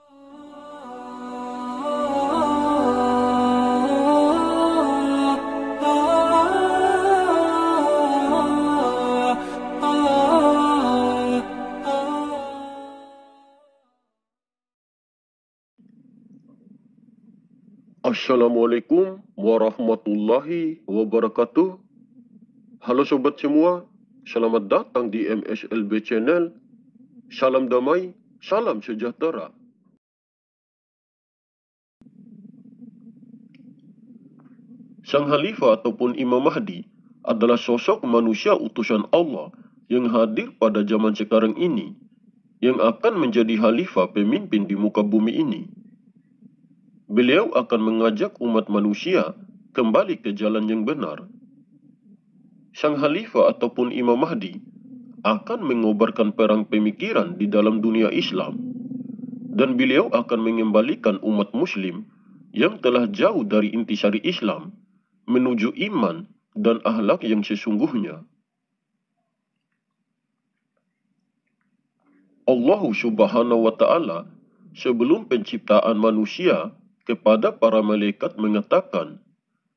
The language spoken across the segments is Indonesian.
Assalamualaikum warahmatullahi wabarakatuh. Halo sobat semua, selamat datang di MSLB Channel. Salam damai, salam sejahtera. Sang Khalifah ataupun Imam Mahdi adalah sosok manusia utusan Allah yang hadir pada zaman sekarang ini, yang akan menjadi khalifah pemimpin di muka bumi ini. Beliau akan mengajak umat manusia kembali ke jalan yang benar. Sang Khalifah ataupun Imam Mahdi akan mengobarkan perang pemikiran di dalam dunia Islam, dan beliau akan mengembalikan umat muslim yang telah jauh dari intisari Islam menuju iman dan akhlak yang sesungguhnya. Allah Subhanahu wa Ta'ala sebelum penciptaan manusia kepada para malaikat mengatakan,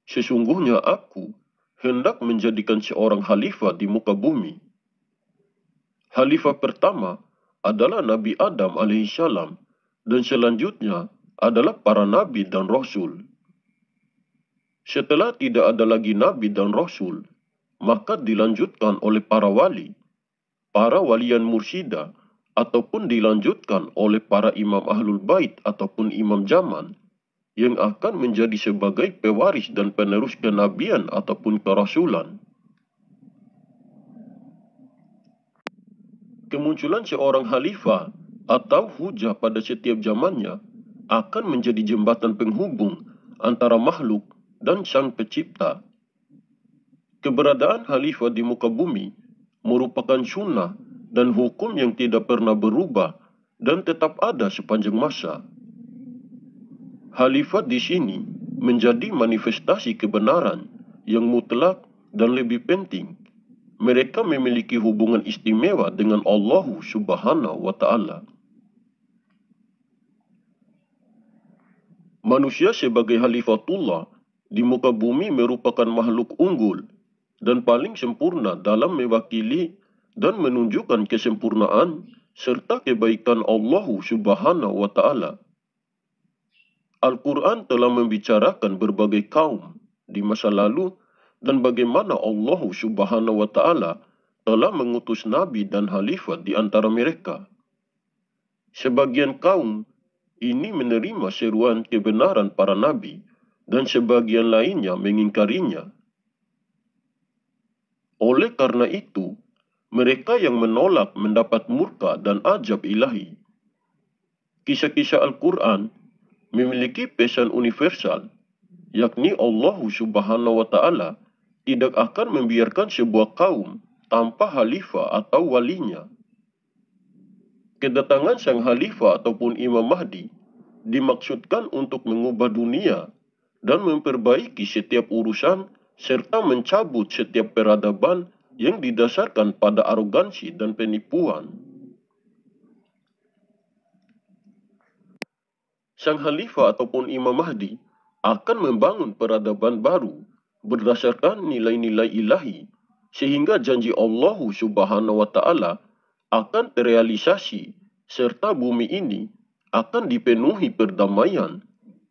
"Sesungguhnya aku hendak menjadikan seorang khalifah di muka bumi." Khalifah pertama adalah Nabi Adam alaihissalam, dan selanjutnya adalah para nabi dan rasul. Setelah tidak ada lagi nabi dan rasul, maka dilanjutkan oleh para wali, para walian mursyida, ataupun dilanjutkan oleh para imam ahlul bait ataupun imam zaman, yang akan menjadi sebagai pewaris dan penerus kenabian ataupun kerasulan. Kemunculan seorang khalifah atau hujah pada setiap zamannya akan menjadi jembatan penghubung antara makhluk dan sang pencipta. Keberadaan khalifah di muka bumi merupakan sunnah dan hukum yang tidak pernah berubah dan tetap ada sepanjang masa. Khalifah di sini menjadi manifestasi kebenaran yang mutlak, dan lebih penting, mereka memiliki hubungan istimewa dengan Allah Subhanahu wa Ta'ala. Manusia sebagai Khalifatullah di muka bumi merupakan makhluk unggul dan paling sempurna dalam mewakili dan menunjukkan kesempurnaan serta kebaikan Allah Subhanahu wa Ta'ala. Al-Quran telah membicarakan berbagai kaum di masa lalu dan bagaimana Allah Subhanahu wa Ta'ala telah mengutus nabi dan khalifah di antara mereka. Sebagian kaum ini menerima seruan kebenaran para nabi, dan sebagian lainnya mengingkarinya. Oleh karena itu, mereka yang menolak mendapat murka dan azab ilahi. Kisah-kisah Al-Quran memiliki pesan universal, yakni Allah Subhanahu wa Ta'ala tidak akan membiarkan sebuah kaum tanpa khalifah atau walinya. Kedatangan sang khalifah ataupun Imam Mahdi dimaksudkan untuk mengubah dunia dan memperbaiki setiap urusan serta mencabut setiap peradaban yang didasarkan pada arogansi dan penipuan. Sang khalifah ataupun Imam Mahdi akan membangun peradaban baru berdasarkan nilai-nilai ilahi, sehingga janji Allah Subhanahu wa Ta'ala akan terrealisasi, serta bumi ini akan dipenuhi perdamaian,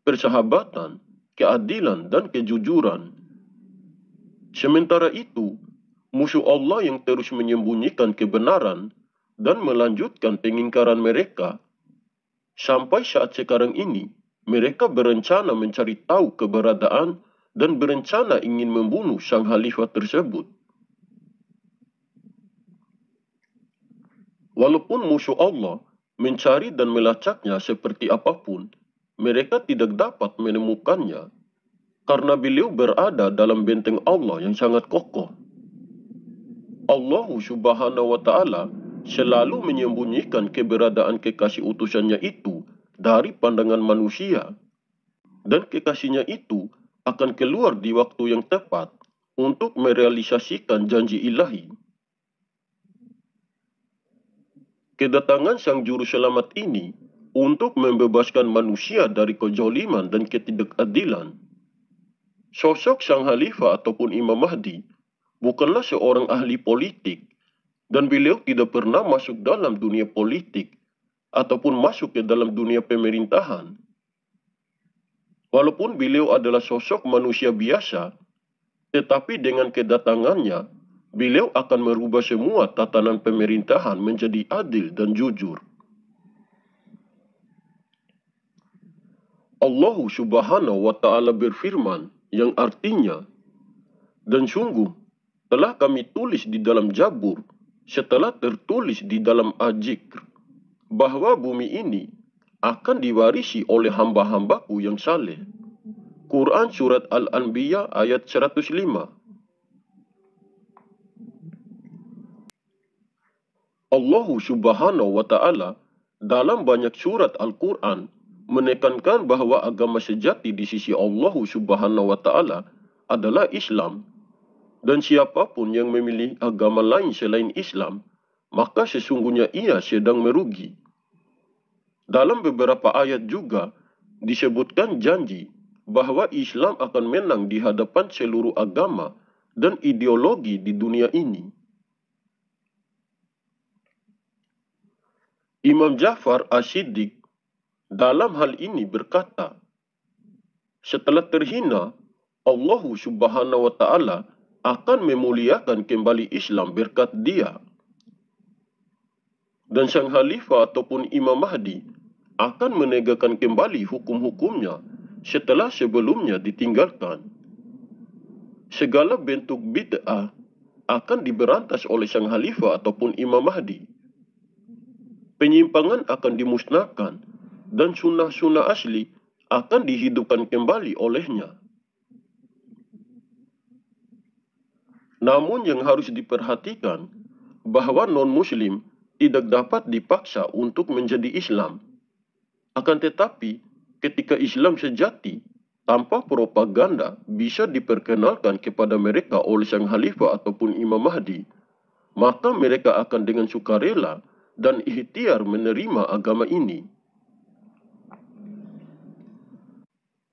persahabatan, keadilan, dan kejujuran. Sementara itu, musuh Allah yang terus menyembunyikan kebenaran dan melanjutkan pengingkaran mereka, sampai saat sekarang ini, mereka berencana mencari tahu keberadaan dan berencana ingin membunuh sang khalifah tersebut. Walaupun musuh Allah mencari dan melacaknya seperti apapun, mereka tidak dapat menemukannya, karena beliau berada dalam benteng Allah yang sangat kokoh. Allah Subhanahu wa Ta'ala selalu menyembunyikan keberadaan kekasih utusannya itu dari pandangan manusia, dan kekasihnya itu akan keluar di waktu yang tepat untuk merealisasikan janji ilahi. Kedatangan sang juru selamat ini untuk membebaskan manusia dari kezaliman dan ketidakadilan. Sosok sang Khalifah ataupun Imam Mahdi bukanlah seorang ahli politik, dan beliau tidak pernah masuk dalam dunia politik ataupun masuk ke dalam dunia pemerintahan. Walaupun beliau adalah sosok manusia biasa, tetapi dengan kedatangannya, beliau akan merubah semua tatanan pemerintahan menjadi adil dan jujur. Allah Subhanahu wa Ta'ala berfirman, yang artinya, "Dan sungguh telah kami tulis di dalam Zabur setelah tertulis di dalam Al-Zikr bahwa bumi ini akan diwarisi oleh hamba-hambaku yang saleh." Quran Surat Al-Anbiya ayat 105. Allah Subhanahu wa Ta'ala dalam banyak surat Al-Quran menekankan bahwa agama sejati di sisi Allah Subhanahu wa Ta'ala adalah Islam, dan siapapun yang memilih agama lain selain Islam, maka sesungguhnya ia sedang merugi. Dalam beberapa ayat juga disebutkan janji bahwa Islam akan menang di hadapan seluruh agama dan ideologi di dunia ini. Imam Ja'far As-Siddiq dalam hal ini berkata, setelah terhina, Allah Subhanahu wa Ta'ala akan memuliakan kembali Islam berkat dia. Dan sang Khalifah ataupun Imam Mahdi akan menegakkan kembali hukum-hukumnya setelah sebelumnya ditinggalkan. Segala bentuk bid'ah akan diberantas oleh sang Khalifah ataupun Imam Mahdi. Penyimpangan akan dimusnahkan dan sunnah-sunnah asli akan dihidupkan kembali olehnya. Namun yang harus diperhatikan bahwa non-muslim tidak dapat dipaksa untuk menjadi Islam. Akan tetapi, ketika Islam sejati tanpa propaganda bisa diperkenalkan kepada mereka oleh sang Khalifah ataupun Imam Mahdi, maka mereka akan dengan sukarela dan ikhtiar menerima agama ini.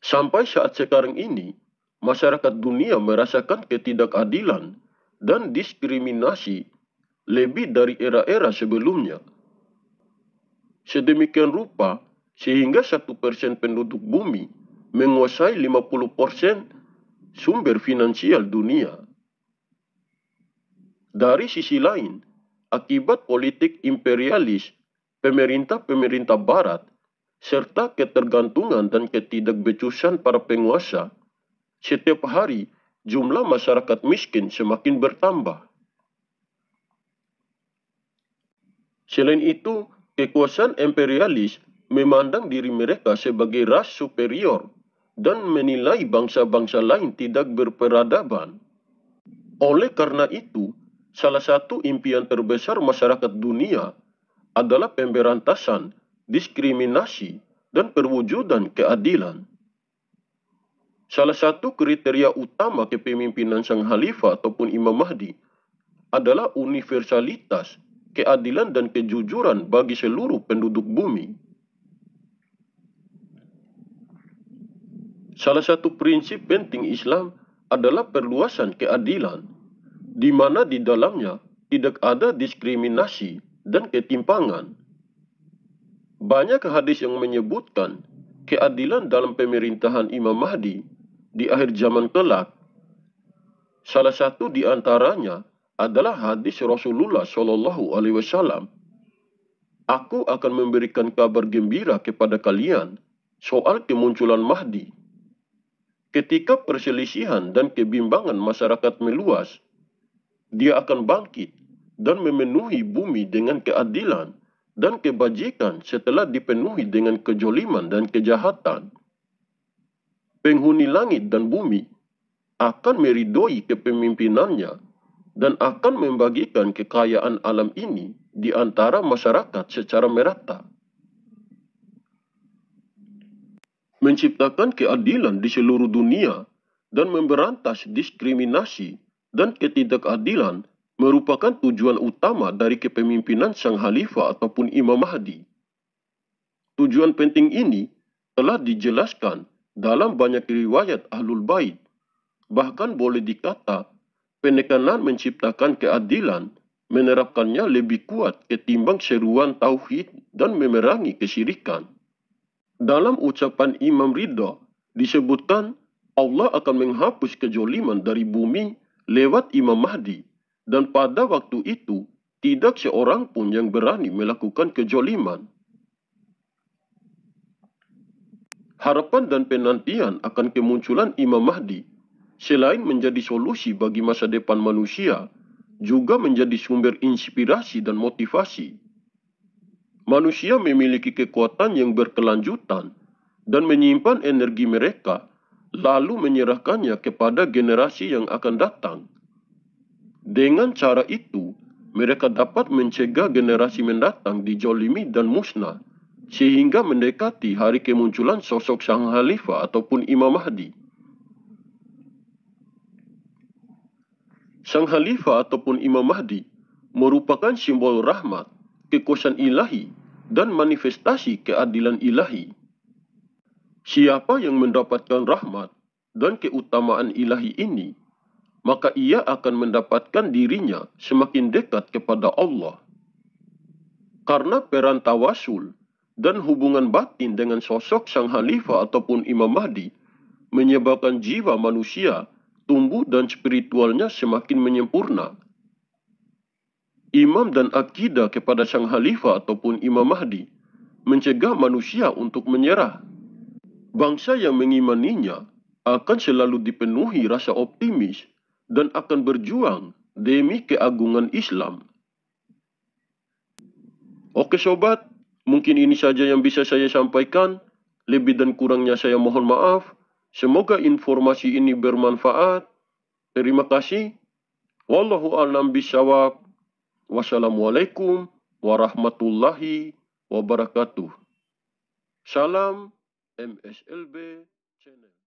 Sampai saat sekarang ini, masyarakat dunia merasakan ketidakadilan dan diskriminasi lebih dari era-era sebelumnya. Sedemikian rupa, sehingga 1% penduduk bumi menguasai 50% sumber finansial dunia. Dari sisi lain, akibat politik imperialis, pemerintah-pemerintah barat, serta ketergantungan dan ketidakbecusan para penguasa, setiap hari jumlah masyarakat miskin semakin bertambah. Selain itu, kekuasaan imperialis memandang diri mereka sebagai ras superior dan menilai bangsa-bangsa lain tidak berperadaban. Oleh karena itu, salah satu impian terbesar masyarakat dunia adalah pemberantasan, diskriminasi, dan perwujudan keadilan. Salah satu kriteria utama kepemimpinan sang Khalifah ataupun Imam Mahdi adalah universalitas, keadilan, dan kejujuran bagi seluruh penduduk bumi. Salah satu prinsip penting Islam adalah perluasan keadilan, di mana di dalamnya tidak ada diskriminasi dan ketimpangan. Banyak hadis yang menyebutkan keadilan dalam pemerintahan Imam Mahdi di akhir zaman kelak. Salah satu di antaranya adalah hadis Rasulullah Shallallahu Alaihi Wasallam. Aku akan memberikan kabar gembira kepada kalian soal kemunculan Mahdi. Ketika perselisihan dan kebimbangan masyarakat meluas, dia akan bangkit dan memenuhi bumi dengan keadilan dan kebajikan setelah dipenuhi dengan kejoliman dan kejahatan. Penghuni langit dan bumi akan meridoi kepemimpinannya dan akan membagikan kekayaan alam ini di antara masyarakat secara merata. Menciptakan keadilan di seluruh dunia dan memberantas diskriminasi dan ketidakadilan merupakan tujuan utama dari kepemimpinan sang Khalifah ataupun Imam Mahdi. Tujuan penting ini telah dijelaskan dalam banyak riwayat Ahlul Bait. Bahkan boleh dikata, penekanan menciptakan keadilan menerapkannya lebih kuat ketimbang seruan tauhid dan memerangi kesyirikan. Dalam ucapan Imam Ridha disebutkan Allah akan menghapus kejoliman dari bumi lewat Imam Mahdi, dan pada waktu itu tidak seorang pun yang berani melakukan kejoliman. Harapan dan penantian akan kemunculan Imam Mahdi selain menjadi solusi bagi masa depan manusia, juga menjadi sumber inspirasi dan motivasi. Manusia memiliki kekuatan yang berkelanjutan dan menyimpan energi mereka, lalu menyerahkannya kepada generasi yang akan datang. Dengan cara itu, mereka dapat mencegah generasi mendatang dijolimi dan musnah, sehingga mendekati hari kemunculan sosok sang khalifah ataupun Imam Mahdi. Sang khalifah ataupun Imam Mahdi merupakan simbol rahmat, kekuasaan ilahi, dan manifestasi keadilan ilahi. Siapa yang mendapatkan rahmat dan keutamaan ilahi ini, maka ia akan mendapatkan dirinya semakin dekat kepada Allah. Karena peran tawasul dan hubungan batin dengan sosok sang khalifah ataupun Imam Mahdi menyebabkan jiwa manusia tumbuh dan spiritualnya semakin menyempurna. Imam dan akidah kepada sang khalifah ataupun Imam Mahdi mencegah manusia untuk menyerah. Bangsa yang mengimaninya akan selalu dipenuhi rasa optimis dan akan berjuang demi keagungan Islam. Oke sobat, mungkin ini saja yang bisa saya sampaikan. Lebih dan kurangnya saya mohon maaf. Semoga informasi ini bermanfaat. Terima kasih. Wallahu a'lam bishawab. Wassalamualaikum warahmatullahi wabarakatuh. Salam MSLB Channel.